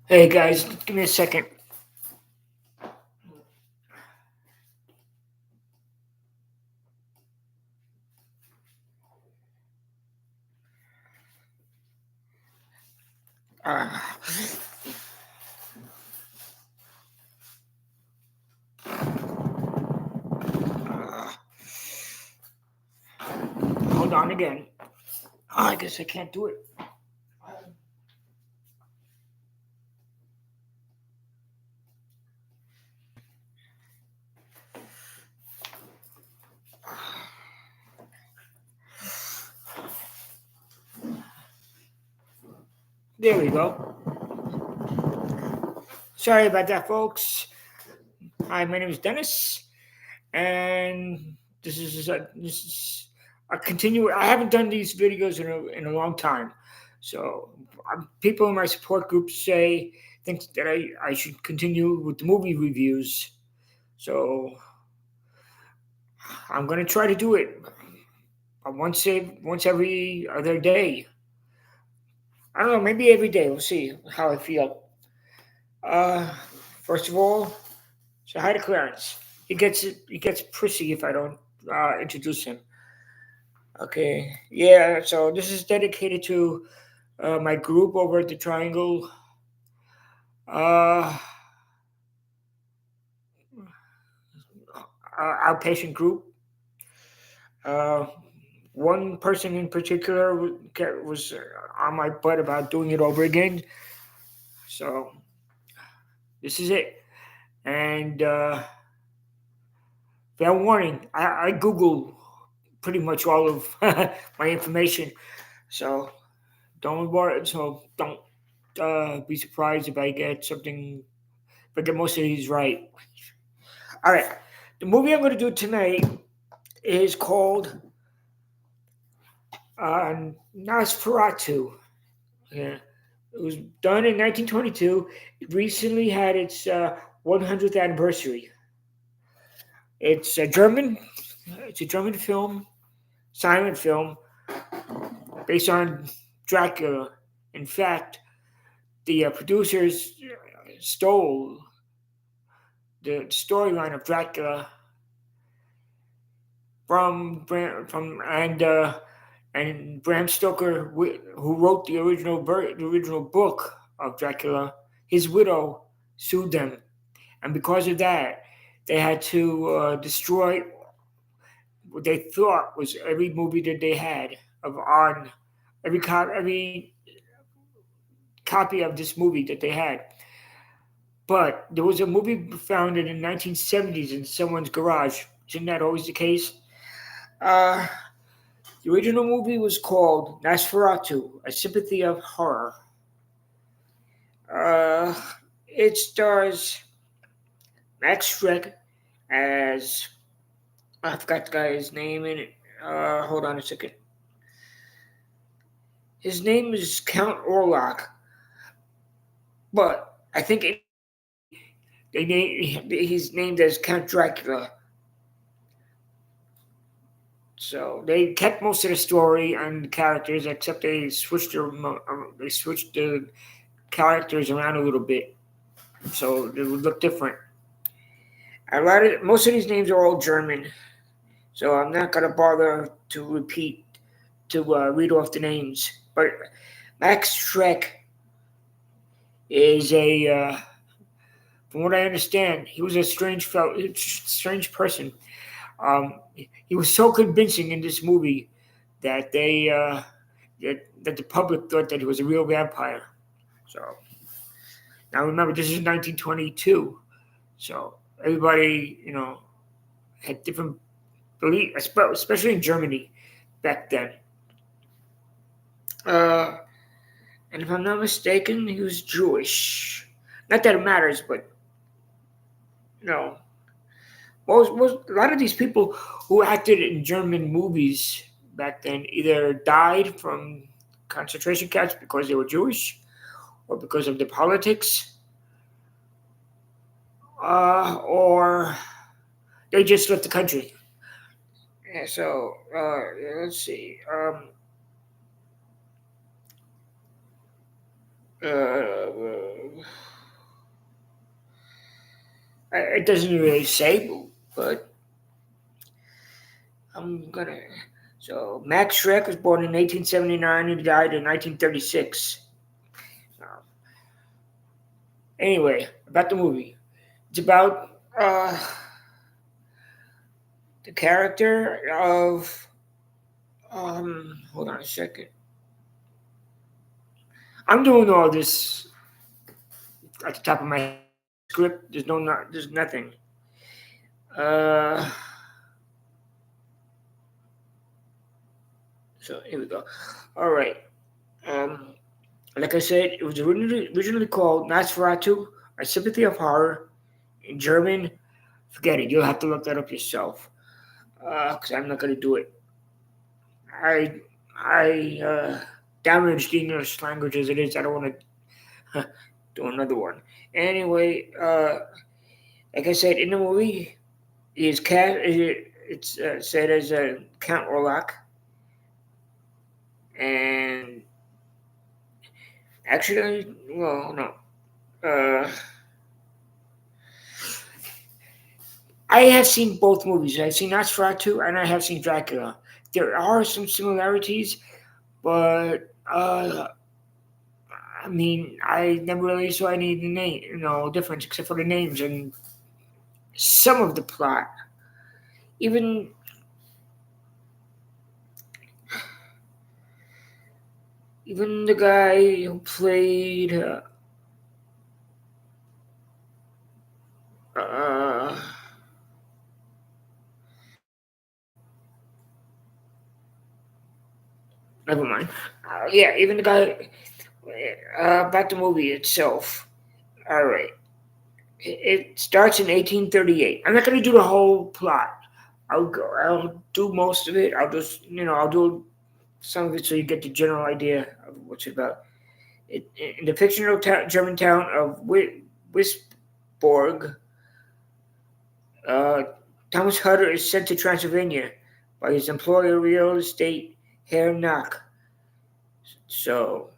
Hey guys, give me a second. Uh, uh, Hold on again. I guess I can't do it. There we go. Sorry about that, folks. Hi, my name is Dennis, and this is a continue. I haven't done these videos in a long time, so people in my support group think that I should continue with the movie reviews. So I'm gonna try to do it once every other day. I don't know, maybe every day. We'll see how I feel. Uh, First of all, say hi to Clarence. He gets prissy if I don't introduce him. Okay, yeah. So this is dedicated to my group over at the Triangle, uh, outpatient group. Uh, One person in particular was on my butt about doing it over again. So this is it. And fair warning, I Google pretty much all of my information. So don't worry. So don't be surprised if I get something. If I get most of these right. All right. The movie I'm going to do tonight is called Nosferatu. Yeah. It was done in 1922. It recently had its 100th anniversary. It's a German. It's a German film, silent film based on Dracula. In fact, the producers stole the storyline of Dracula from Bram Stoker, who wrote the original book of Dracula. His widow sued them, and because of that, they had to destroy what they thought was every movie that they had of on every copy of this movie that they had. But there was a movie found in the 1970s in someone's garage. Isn't that always the case? Uh, the original movie was called Nosferatu, A Sympathy of Horror. Uh, it stars Max Schreck as I forgot the guy's name in it. Hold on a second. His name is Count Orlok, but I think he's named as Count Dracula. So they kept most of the story and the characters, except they switched the characters around a little bit, so it would look different. Most of these names are all German, so I'm not gonna bother to read off the names. But Max Schreck is from what I understand, he was a strange person. He was so convincing in this movie that that the public thought that he was a real vampire. So now remember, this is 1922, so everybody had different belief, especially in Germany back then. Uh, and if I'm not mistaken, he was Jewish. Not that it matters, but you know, a lot of these people who acted in German movies back then either died from concentration camps because they were Jewish or because of the politics, or they just left the country. Yeah, so let's see. Uh, it doesn't really say, but I'm gonna. So Max Schreck was born in 1879 and died in 1936. Uh, anyway, about the movie, it's about the character of. Hold on a second. I'm doing all this at the top of my head. Script. There's nothing. Uh, so here we go. All right. Um, like I said, it was originally called Nosferatu, A Sympathy of Horror. In German, forget it. You'll have to look that up yourself. Because I'm not going to do it. I damaged the English language as it is. I don't want to do another one. Anyway, like I said, in the movie, his cat. It's said as Count Orlok, and actually, well, no. Uh, I have seen both movies. I've seen Nosferatu and I have seen Dracula. There are some similarities, but I mean, I never really saw any name, difference except for the names and some of the plot. Even even the guy who played uh, never mind. Yeah, even the guy about the movie itself. All right. It starts in 1838. I'm not going to do the whole plot. I'll do most of it. I'll do some of it so you get the general idea of what's it about. In the fictional German town of Wisborg, uh, Thomas Hutter is sent to Transylvania by his employer, real estate Herr Nack. So,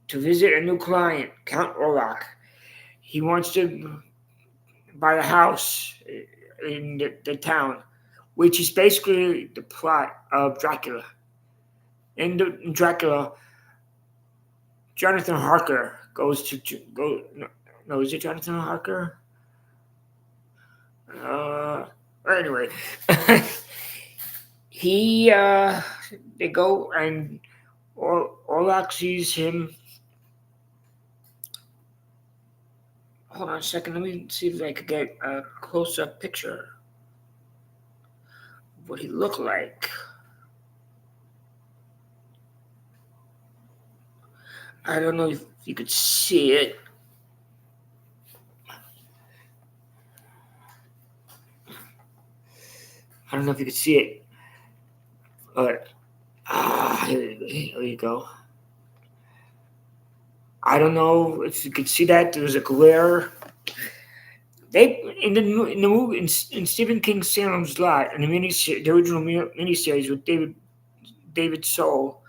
to visit a new client, Count Orlok. He wants to buy a house in the town, which is basically the plot of Dracula. In Dracula, Jonathan Harker goes to go. No, is it Jonathan Harker? Uh, anyway, he they go and Orlok sees him. Hold on a second. Let me see if I could get a close-up picture of what he looked like. I don't know if you could see it. I don't know if you could see it, but here you go. I don't know if you could see that. There's a glare. They in the movie in Stephen King's Salem's Lot in the original miniseries with David Soul,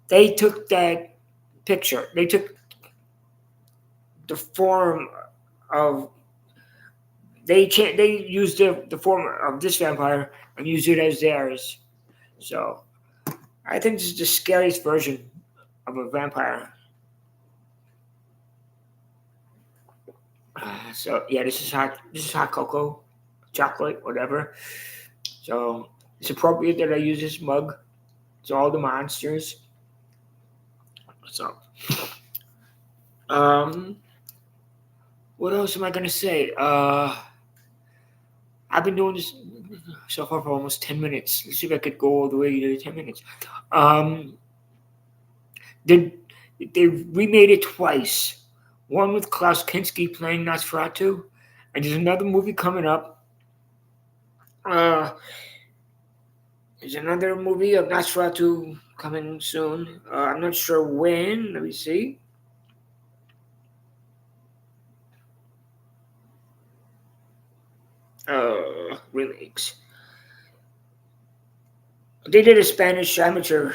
they took that picture. They took the form of they used the form of this vampire and used it as theirs. So I think this is the scariest version of a vampire. So yeah, this is hot. This is hot cocoa, chocolate, whatever. So it's appropriate that I use this mug. It's all the monsters. So um, what else am I gonna say? I've been doing this so far for almost 10 minutes. Let's see if I could go all the way to 10 minutes. Um, they they remade it twice. One with Klaus Kinski playing Nosferatu, and there's another movie coming up. Uh, there's another movie of Nosferatu coming soon. I'm not sure when. Let me see. Remakes. They did a Spanish amateur,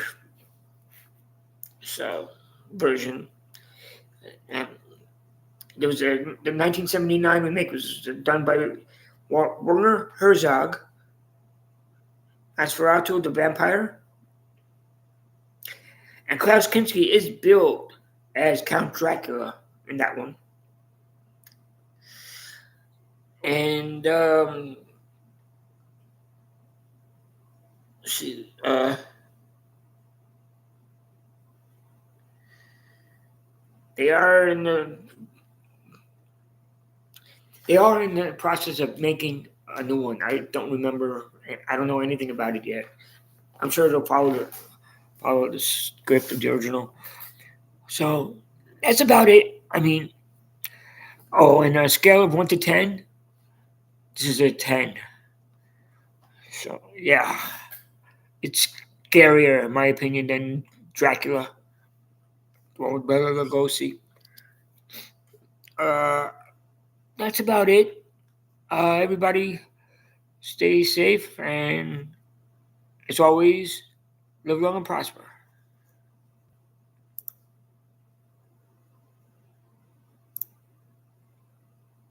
so version. And there was the 1979 remake was done by Werner Herzog as Nosferatu the Vampire. And Klaus Kinski is billed as Count Dracula in that one. And they are in the process of making a new one. I don't remember. I don't know anything about it yet. I'm sure they'll follow the script of the original. So that's about it. I mean, on a scale of 1 to 10, this is a 10. So yeah, it's scarier in my opinion than Dracula. Well, with Bela Lugosi. That's about it. Everybody stay safe, and as always, live long and prosper.